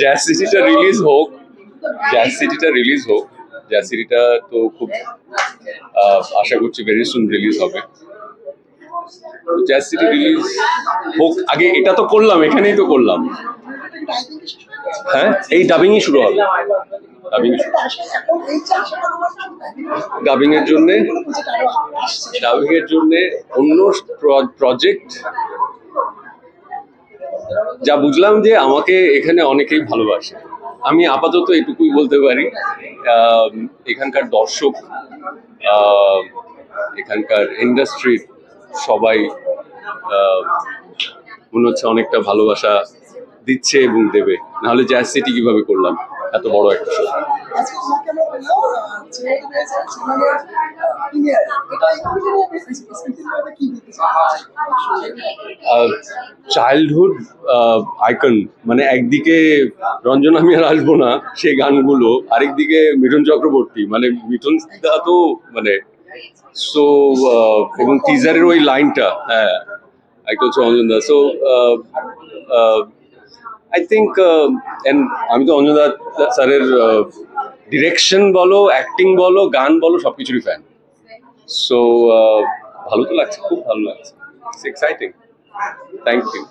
Jazz সিটিটা release হোক, jazz সিটিটা তো খুব আশা করছি ভেরি সুন রিলিজ হবে। জ্যাজ সিটি রিলিজ হোক আগে, এটা তো করলাম, এখানেই তো করলাম। হ্যাঁ, এই ডাবিংই শুরু হবে। ডাবিং এর জন্য অন্য প্রজেক্ট যা বুঝলাম যে আমাকে এখানে অনেকেই ভালোবাসে। আমি আপাতত এটুকুই বলতে পারি, এখানকার দর্শক, এখানকার ইন্ডাস্ট্রির সবাই মনে হচ্ছে অনেকটা ভালোবাসা দিচ্ছে এবং দেবে, নাহলে জ্যাজ সিটি কিভাবে করলাম এত বড় একটা শো। চাইল্ডহুড আইকন, মানে একদিকে রঞ্জন, আমি আর আসবো না সেই গানগুলো, আরেকদিকে মিঠুন চক্রবর্তী, মানে মিঠুন দা তো মানে সো, এবং টিজারের ওই লাইনটা, হ্যাঁ একটা হচ্ছে অঞ্জন দা। সো আই থিঙ্ক, আমি তো অঞ্জন দা স্যারের ডিরেকশন বলো, অ্যাক্টিং বলো, গান বলো, সবকিছুরই ফ্যান। সো ভালো তো লাগছে, খুব ভালো লাগছে, ইটস এক্সাইটিং। Thank you.